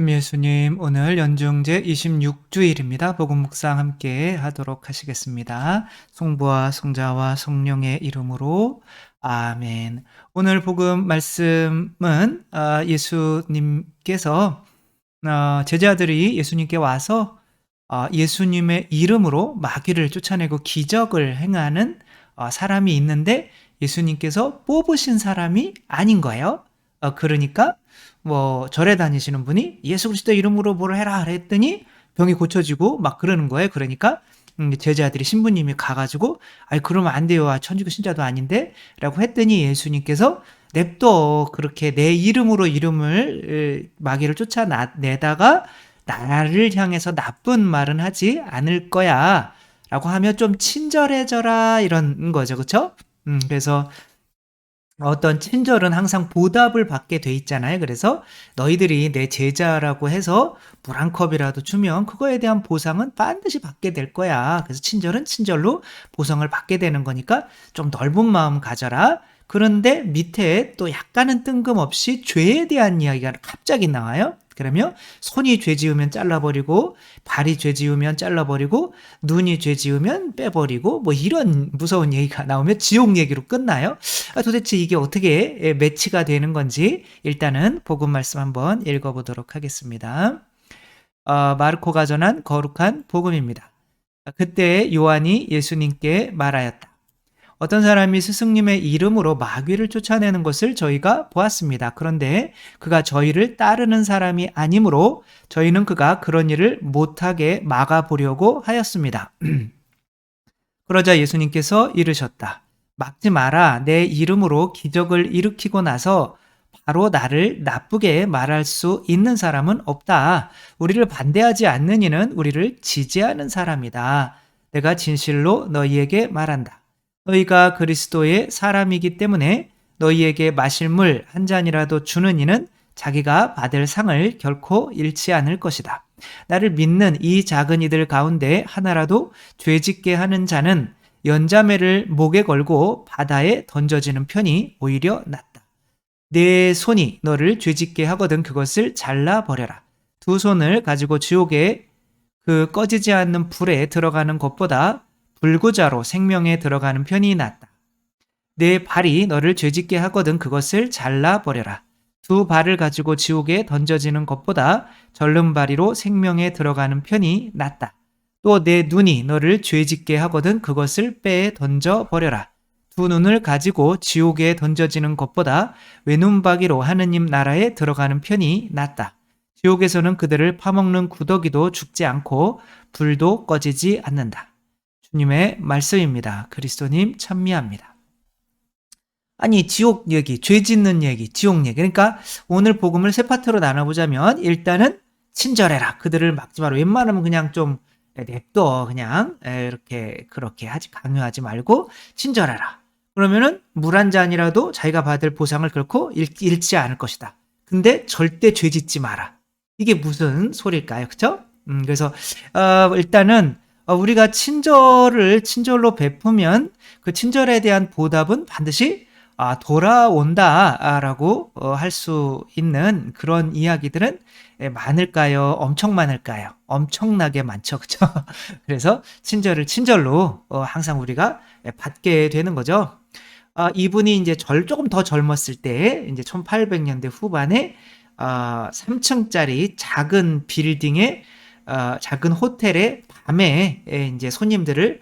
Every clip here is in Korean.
예수님, 오늘 연중제 26주일입니다. 복음 묵상 함께 하도록 하시겠습니다. 성부와 성자와 성령의 이름으로 아멘. 오늘 복음 말씀은 예수님께서 제자들이 예수님께 와서 예수님의 이름으로 마귀를 쫓아내고 기적을 행하는 사람이 있는데 예수님께서 뽑으신 사람이 아닌 거예요. 그러니까 절에 다니시는 분이 예수 그리스도 이름으로 뭐를 해라 그랬더니 병이 고쳐지고 막 그러는 거예요. 그러니까 제자들이 신부님이 가가지고 아이 그러면 안 돼요. 천주교 신자도 아닌데 라고 했더니 예수님께서 냅둬. 그렇게 내 이름으로 이름을 마귀를 쫓아내다가 나를 향해서 나쁜 말은 하지 않을 거야 라고 하면 좀 친절해져라 이런 거죠. 그쵸? 그래서 어떤 친절은 항상 보답을 받게 돼 있잖아요. 그래서 너희들이 내 제자라고 해서 물 한 컵이라도 주면 그거에 대한 보상은 반드시 받게 될 거야. 그래서 친절은 친절로 보상을 받게 되는 거니까 좀 넓은 마음 가져라. 그런데 밑에 또 약간은 뜬금없이 죄에 대한 이야기가 갑자기 나와요. 그러면 손이 죄 지으면 잘라버리고, 발이 죄 지으면 잘라버리고, 눈이 죄 지으면 빼버리고, 뭐 이런 무서운 얘기가 나오면 지옥 얘기로 끝나요. 도대체 이게 어떻게 매치가 되는 건지 일단은 복음 말씀 한번 읽어보도록 하겠습니다. 마르코가 전한 거룩한 복음입니다. 그때 요한이 예수님께 말하였다. 어떤 사람이 스승님의 이름으로 마귀를 쫓아내는 것을 저희가 보았습니다. 그런데 그가 저희를 따르는 사람이 아니므로 저희는 그가 그런 일을 못하게 막아보려고 하였습니다. 그러자 예수님께서 이르셨다. 막지 마라. 내 이름으로 기적을 일으키고 나서 바로 나를 나쁘게 말할 수 있는 사람은 없다. 우리를 반대하지 않는 이는 우리를 지지하는 사람이다. 내가 진실로 너희에게 말한다. 너희가 그리스도의 사람이기 때문에 너희에게 마실 물 한 잔이라도 주는 이는 자기가 받을 상을 결코 잃지 않을 것이다. 나를 믿는 이 작은 이들 가운데 하나라도 죄짓게 하는 자는 연자매를 목에 걸고 바다에 던져지는 편이 오히려 낫다. 내 손이 너를 죄짓게 하거든 그것을 잘라버려라. 두 손을 가지고 지옥에 그 꺼지지 않는 불에 들어가는 것보다 불구자로 생명에 들어가는 편이 낫다. 내 발이 너를 죄짓게 하거든 그것을 잘라버려라. 두 발을 가지고 지옥에 던져지는 것보다 절름발이로 생명에 들어가는 편이 낫다. 또 내 눈이 너를 죄짓게 하거든 그것을 빼 던져버려라. 두 눈을 가지고 지옥에 던져지는 것보다 외눈박이로 하느님 나라에 들어가는 편이 낫다. 지옥에서는 그들을 파먹는 구더기도 죽지 않고 불도 꺼지지 않는다. 주님의 말씀입니다. 그리스도님 찬미합니다. 아니 지옥 얘기, 죄 짓는 얘기, 지옥 얘기. 그러니까 오늘 복음을 세 파트로 나눠보자면 일단은 친절해라. 그들을 막지 마라. 웬만하면 그냥 좀 냅둬. 그냥 이렇게 그렇게 강요하지 말고 친절해라. 그러면은 물 한 잔이라도 자기가 받을 보상을 결코 잃지 않을 것이다. 근데 절대 죄 짓지 마라. 이게 무슨 소리일까요? 그쵸? 그래서 일단은 우리가 친절로 베푸면 그 친절에 대한 보답은 반드시 돌아온다라고 할 수 있는 그런 이야기들은 많을까요? 엄청 많을까요? 엄청나게 많죠. 그죠? 그래서 친절을 친절로 항상 우리가 받게 되는 거죠. 이분이 이제 조금 더 젊었을 때 이제 1800년대 후반에 3층짜리 작은 빌딩에 작은 호텔에 밤에 이제 손님들을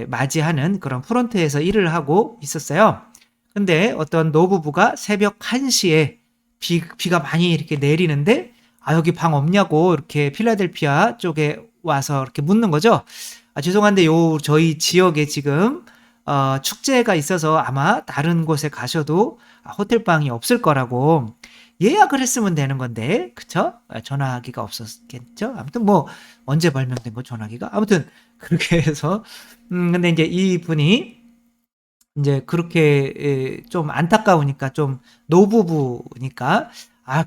맞이하는 그런 프론트에서 일을 하고 있었어요. 근데 어떤 노부부가 새벽 1시에 비가 많이 이렇게 내리는데 여기 방 없냐고 이렇게 필라델피아 쪽에 와서 이렇게 묻는 거죠. 죄송한데 저희 지역에 지금 축제가 있어서 아마 다른 곳에 가셔도 호텔 방이 없을 거라고 예약을 했으면 되는 건데, 그쵸? 전화기가 없었겠죠? 아무튼 언제 발명된 거 전화기가? 아무튼, 그렇게 해서, 근데 이제 이분이, 이제 그렇게, 좀 안타까우니까, 좀 노부부니까,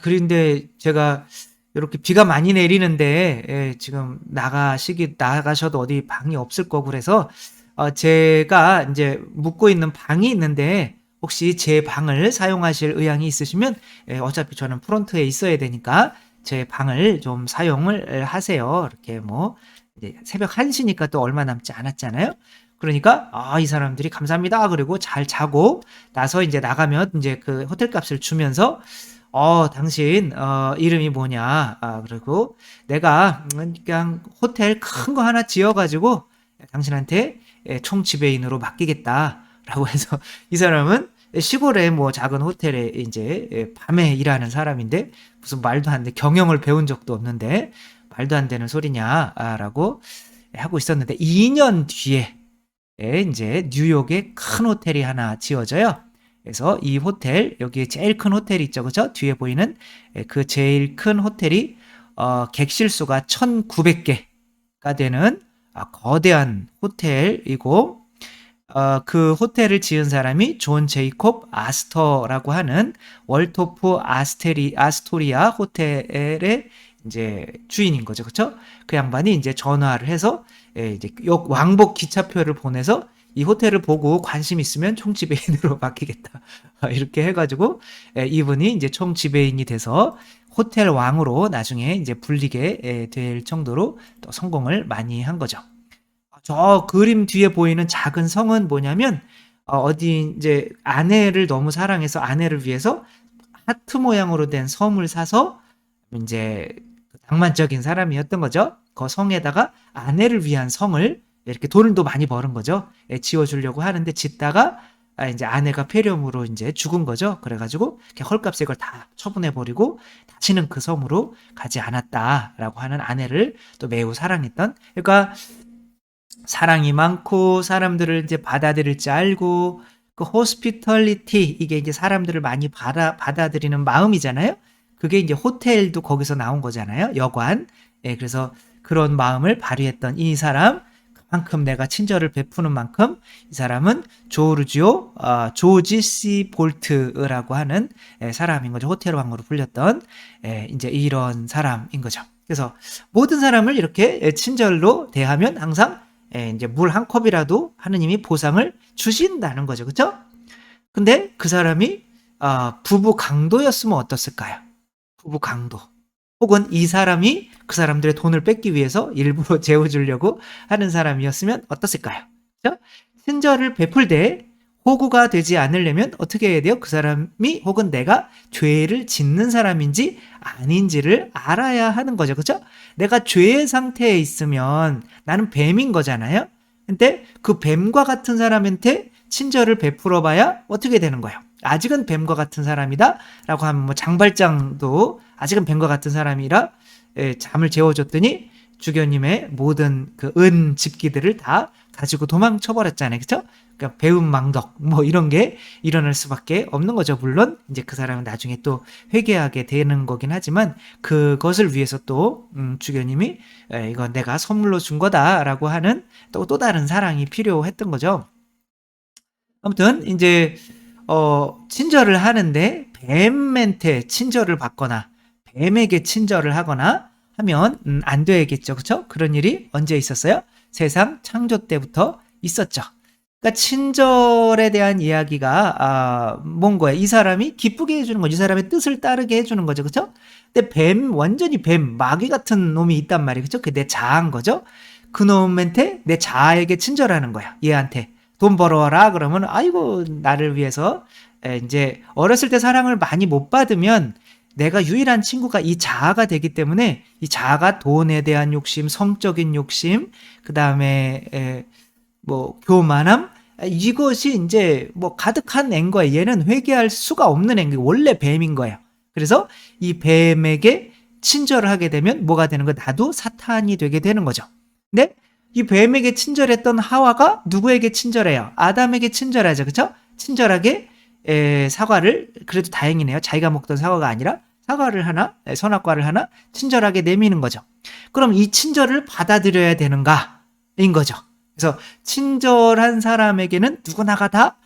그런데 제가 이렇게 비가 많이 내리는데, 지금 나가셔도 어디 방이 없을 거고 그래서, 제가 이제 묵고 있는 방이 있는데, 혹시 제 방을 사용하실 의향이 있으시면 어차피 저는 프론트에 있어야 되니까 제 방을 좀 사용을 하세요. 이렇게 뭐 이제 새벽 1시니까 또 얼마 남지 않았잖아요. 그러니까 이 사람들이 감사합니다. 그리고 잘 자고 나서 이제 나가면 이제 그 호텔 값을 주면서 당신 이름이 뭐냐? 그리고 내가 그냥 호텔 큰 거 하나 지어 가지고 당신한테 총 지배인으로 맡기겠다라고 해서 이 사람은 시골의 뭐 작은 호텔에 이제 밤에 일하는 사람인데 무슨 말도 안 돼. 경영을 배운 적도 없는데 말도 안 되는 소리냐라고 하고 있었는데 2년 뒤에 이제 뉴욕에 큰 호텔이 하나 지어져요. 그래서 이 호텔 여기에 제일 큰 호텔이 있죠, 그죠? 뒤에 보이는 그 제일 큰 호텔이 객실 수가 1,900개가 되는 거대한 호텔이고 그 호텔을 지은 사람이 존 제이콥 아스터라고 하는 월토프 아스토리아 호텔의 이제 주인인 거죠, 그렇죠? 그 양반이 이제 전화를 해서 이제 왕복 기차표를 보내서 이 호텔을 보고 관심 있으면 총지배인으로 맡기겠다. 이렇게 해가지고 이분이 이제 총지배인이 돼서 호텔 왕으로 나중에 이제 불리게 될 정도로 또 성공을 많이 한 거죠. 저 그림 뒤에 보이는 작은 성은 뭐냐면 어디 이제 아내를 너무 사랑해서 아내를 위해서 하트 모양으로 된 섬을 사서 이제 낭만적인 사람이었던 거죠. 그 성에다가 아내를 위한 성을 이렇게 돈을 또 많이 버는 거죠. 지어주려고 하는데 짓다가 이제 아내가 폐렴으로 이제 죽은 거죠. 그래가지고 헐값에 이걸 다 처분해버리고 다시는 그 섬으로 가지 않았다라고 하는 아내를 또 매우 사랑했던. 그러니까 사랑이 많고 사람들을 이제 받아들일 줄 알고 그 호스피털리티 이게 이제 사람들을 많이 받아들이는 마음이잖아요. 그게 이제 호텔도 거기서 나온 거잖아요. 여관. 그래서 그런 마음을 발휘했던 이 사람 그만큼 내가 친절을 베푸는 만큼 이 사람은 조지 C 볼트라고 하는 사람인 거죠. 호텔 왕으로 불렸던 이제 이런 사람인 거죠. 그래서 모든 사람을 이렇게 친절로 대하면 항상 이제 물 한 컵이라도 하느님이 보상을 주신다는 거죠. 그렇죠? 근데 그 사람이 부부 강도였으면 어떻을까요? 부부 강도. 혹은 이 사람이 그 사람들의 돈을 뺏기 위해서 일부러 재워주려고 하는 사람이었으면 어떻을까요? 그렇죠? 친절을 베풀 때 호구가 되지 않으려면 어떻게 해야 돼요? 그 사람이 혹은 내가 죄를 짓는 사람인지 아닌지를 알아야 하는 거죠. 그렇죠? 내가 죄의 상태에 있으면 나는 뱀인 거잖아요. 근데 그 뱀과 같은 사람한테 친절을 베풀어 봐야 어떻게 되는 거예요? 아직은 뱀과 같은 사람이다 라고 하면 뭐 장발장도 아직은 뱀과 같은 사람이라 잠을 재워줬더니 주교님의 모든 그 은 집기들을 다 가지고 도망쳐 버렸잖아요. 그쵸? 그러니까 배은망덕 뭐 이런 게 일어날 수밖에 없는 거죠. 물론 이제 그 사람은 나중에 또 회개하게 되는 거긴 하지만 그것을 위해서 또 주교님이 이건 내가 선물로 준 거다라고 하는 또 다른 사랑이 필요했던 거죠. 아무튼 이제 친절을 하는데 뱀한테 친절을 받거나 뱀에게 친절을 하거나 하면 안 되겠죠. 그렇죠? 그런 일이 언제 있었어요? 세상 창조 때부터 있었죠. 그러니까 친절에 대한 이야기가 뭔 거예요? 이 사람이 기쁘게 해주는 거죠. 이 사람의 뜻을 따르게 해주는 거죠. 그렇죠? 근데 완전히 마귀 같은 놈이 있단 말이에요. 그렇죠? 그게 내 자아인 거죠. 그 놈한테 내 자아에게 친절하는 거야. 얘한테. 돈 벌어와라 그러면 아이고 나를 위해서 이제 어렸을 때 사랑을 많이 못 받으면 내가 유일한 친구가 이 자아가 되기 때문에 이 자아가 돈에 대한 욕심, 성적인 욕심, 그 다음에 뭐 교만함 이것이 이제 뭐 가득한 앤 거예요. 얘는 회개할 수가 없는 앤 거예요. 원래 뱀인 거예요. 그래서 이 뱀에게 친절을 하게 되면 뭐가 되는 거예요? 나도 사탄이 되게 되는 거죠. 근데 이 뱀에게 친절했던 하와가 누구에게 친절해요? 아담에게 친절하죠. 그렇죠? 친절하게 사과를 그래도 다행이네요. 자기가 먹던 사과가 아니라 사과를 하나, 선악과를 하나 친절하게 내미는 거죠. 그럼 이 친절을 받아들여야 되는가인 거죠. 그래서 친절한 사람에게는 누구나가 다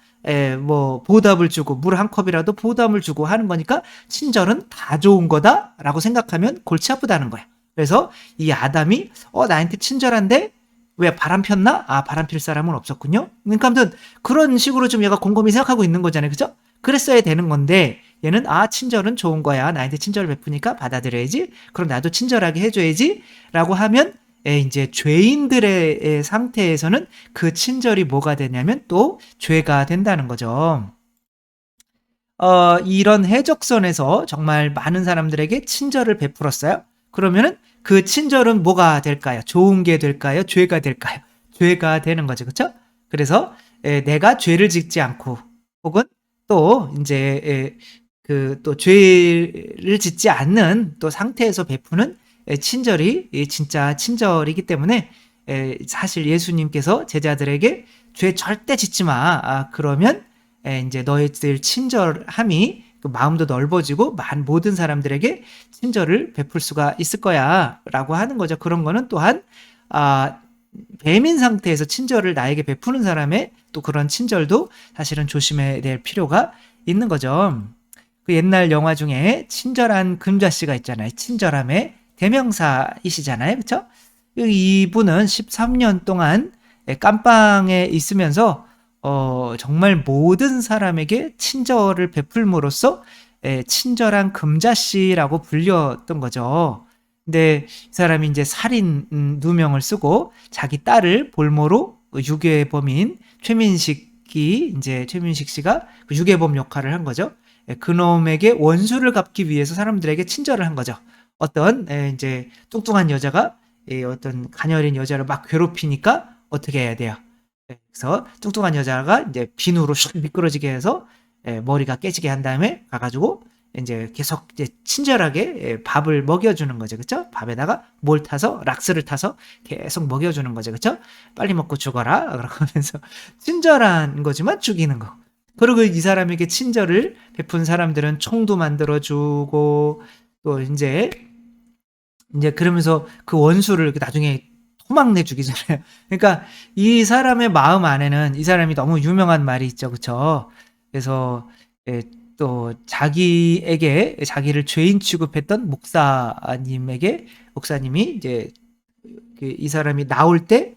뭐 보답을 주고 물 한 컵이라도 보답을 주고 하는 거니까 친절은 다 좋은 거다라고 생각하면 골치 아프다는 거예요. 그래서 이 아담이 나한테 친절한데 왜 바람 폈나? 바람 필 사람은 없었군요. 그러니까 아무튼 그런 식으로 좀 얘가 곰곰이 생각하고 있는 거잖아요. 그죠? 그랬어야 되는 건데 얘는 친절은 좋은 거야. 나한테 친절을 베푸니까 받아들여야지. 그럼 나도 친절하게 해줘야지. 라고 하면 이제 죄인들의 상태에서는 그 친절이 뭐가 되냐면 또 죄가 된다는 거죠. 이런 해적선에서 정말 많은 사람들에게 친절을 베풀었어요. 그러면은 그 친절은 뭐가 될까요? 좋은 게 될까요? 죄가 될까요? 죄가 되는 거죠. 그렇죠? 그래서 내가 죄를 짓지 않고 혹은 또 이제 그 또 죄를 짓지 않는 또 상태에서 베푸는 친절이 진짜 친절이기 때문에 사실 예수님께서 제자들에게 죄 절대 짓지 마. 그러면 이제 너희들 친절함이 그 마음도 넓어지고 모든 사람들에게 친절을 베풀 수가 있을 거야라고 하는 거죠. 그런 거는 또한 배민 상태에서 친절을 나에게 베푸는 사람의 또 그런 친절도 사실은 조심해야 될 필요가 있는 거죠. 그 옛날 영화 중에 친절한 금자씨가 있잖아요. 친절함의 대명사이시잖아요. 그렇죠? 이분은 13년 동안 깜빵에 있으면서 정말 모든 사람에게 친절을 베풀므로써 친절한 금자씨라고 불렸던 거죠. 근데 이 사람이 이제 살인 누명을 쓰고 자기 딸을 볼모로 유괴범인 최민식 씨가 그 유괴범 역할을 한 거죠. 그놈에게 원수를 갚기 위해서 사람들에게 친절을 한 거죠. 어떤 이제 뚱뚱한 여자가 어떤 가녀린 여자를 막 괴롭히니까 어떻게 해야 돼요? 그래서 뚱뚱한 여자가 이제 비누로 슉 미끄러지게 해서 머리가 깨지게 한 다음에 가가지고 이제 계속 이제 친절하게 밥을 먹여주는 거죠. 그쵸? 밥에다가 락스를 타서 계속 먹여주는 거죠. 그쵸? 빨리 먹고 죽어라. 그러면서 친절한 거지만 죽이는 거. 그리고 이 사람에게 친절을 베푼 사람들은 총도 만들어주고 또 이제 그러면서 그 원수를 나중에 토막내 죽이잖아요. 그러니까 이 사람의 마음 안에는 이 사람이 너무 유명한 말이 있죠. 그쵸? 그래서 또 자기에게 자기를 죄인 취급했던 목사님이 이제 이 사람이 나올 때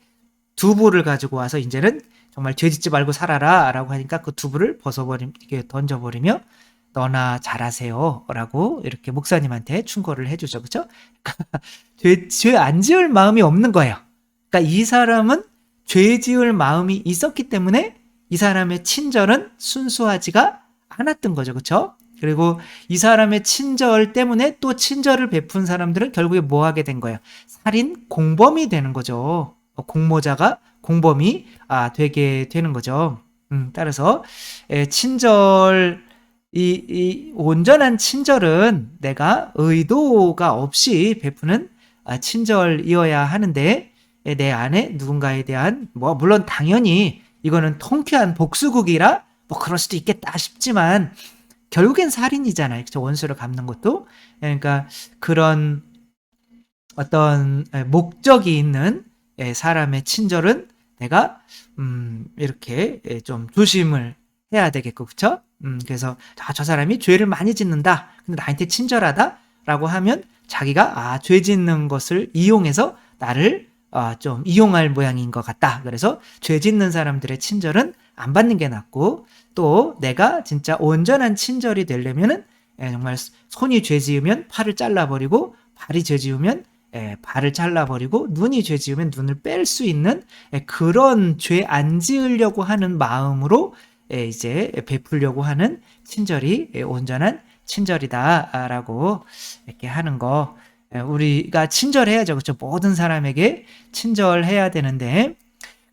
두부를 가지고 와서 이제는 정말 죄 짓지 말고 살아라라고 하니까 그 두부를 이렇게 던져버리며 너나 잘하세요라고 이렇게 목사님한테 충고를 해주죠. 그렇죠? 죄 안 지을 마음이 없는 거예요. 그러니까 이 사람은 죄 지을 마음이 있었기 때문에 이 사람의 친절은 순수하지가 않았던 거죠. 그렇죠? 그리고 이 사람의 친절 때문에 또 친절을 베푼 사람들은 결국에 뭐 하게 된 거예요? 살인 공범이 되는 거죠. 공모자가 공범이 되게 되는 거죠. 따라서 친절 이 온전한 친절은 내가 의도가 없이 베푸는 친절이어야 하는데 내 안에 누군가에 대한 물론 당연히 이거는 통쾌한 복수극이라 그럴 수도 있겠다 싶지만 결국엔 살인이잖아요. 그렇죠? 원수를 갚는 것도. 그러니까 그런 어떤 목적이 있는 사람의 친절은 내가 이렇게 좀 조심을 해야 되겠고, 그렇죠? 그래서 저 사람이 죄를 많이 짓는다. 근데 나한테 친절하다라고 하면 자기가 죄 짓는 것을 이용해서 나를 좀 이용할 모양인 것 같다. 그래서 죄 짓는 사람들의 친절은 안 받는 게 낫고 또 내가 진짜 온전한 친절이 되려면은 정말 손이 죄 지으면 팔을 잘라버리고 발이 죄 지으면 발을 잘라버리고 눈이 죄 지으면 눈을 뺄 수 있는 그런 죄 안 지으려고 하는 마음으로 이제 베풀려고 하는 친절이 온전한 친절이다라고 이렇게 하는 거. 우리가 친절해야죠. 그렇죠? 모든 사람에게 친절해야 되는데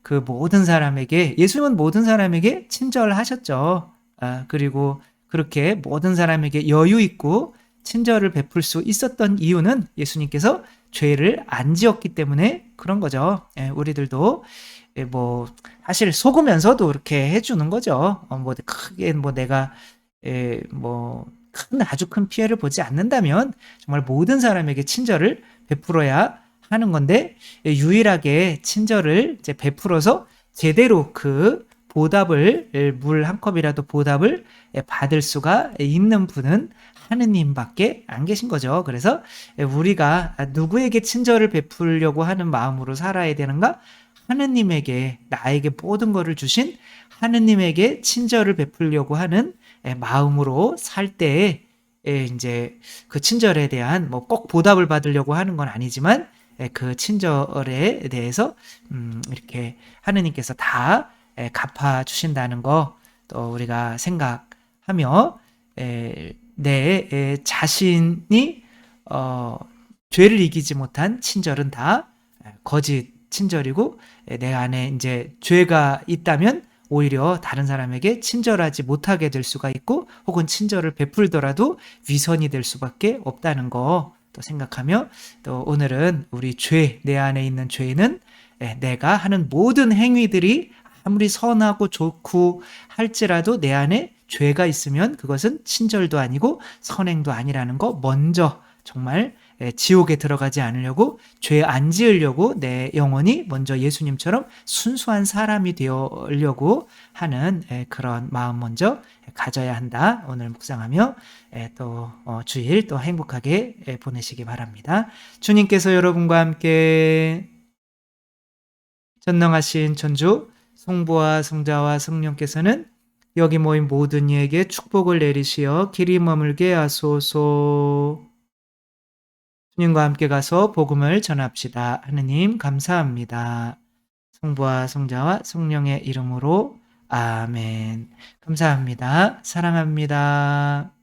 그 모든 사람에게 예수님은 모든 사람에게 친절하셨죠. 그리고 그렇게 모든 사람에게 여유 있고 친절을 베풀 수 있었던 이유는 예수님께서 죄를 안 지었기 때문에 그런 거죠. 우리들도 사실 속으면서도 그렇게 해주는 거죠. 크게 내가 아주 큰 피해를 보지 않는다면 정말 모든 사람에게 친절을 베풀어야 하는 건데 유일하게 친절을 이제 베풀어서 제대로 그 보답을 물 한 컵이라도 보답을 받을 수가 있는 분은 하느님밖에 안 계신 거죠. 그래서 우리가 누구에게 친절을 베풀려고 하는 마음으로 살아야 되는가? 하느님에게 나에게 모든 것을 주신 하느님에게 친절을 베풀려고 하는 마음으로 살 때에 이제 그 친절에 대한 뭐 꼭 보답을 받으려고 하는 건 아니지만 그 친절에 대해서 이렇게 하느님께서 다 갚아 주신다는 거 또 우리가 생각하며 내 자신이 죄를 이기지 못한 친절은 다 거짓 친절이고 내 안에 이제 죄가 있다면 오히려 다른 사람에게 친절하지 못하게 될 수가 있고 혹은 친절을 베풀더라도 위선이 될 수밖에 없다는 거 또 생각하며 또 오늘은 우리 내 안에 있는 죄는 내가 하는 모든 행위들이 아무리 선하고 좋고 할지라도 내 안에 죄가 있으면 그것은 친절도 아니고 선행도 아니라는 거 먼저 정말 지옥에 들어가지 않으려고 죄 안 지으려고 내 영혼이 먼저 예수님처럼 순수한 사람이 되려고 하는 그런 마음 먼저 가져야 한다. 오늘 묵상하며 또 주일 또 행복하게 보내시기 바랍니다. 주님께서 여러분과 함께 전능하신 천주 성부와 성자와 성령께서는 여기 모인 모든 이에게 축복을 내리시어 길이 머물게 하소서. 주님과 함께 가서 복음을 전합시다. 하느님 감사합니다. 성부와 성자와 성령의 이름으로 아멘. 감사합니다. 사랑합니다.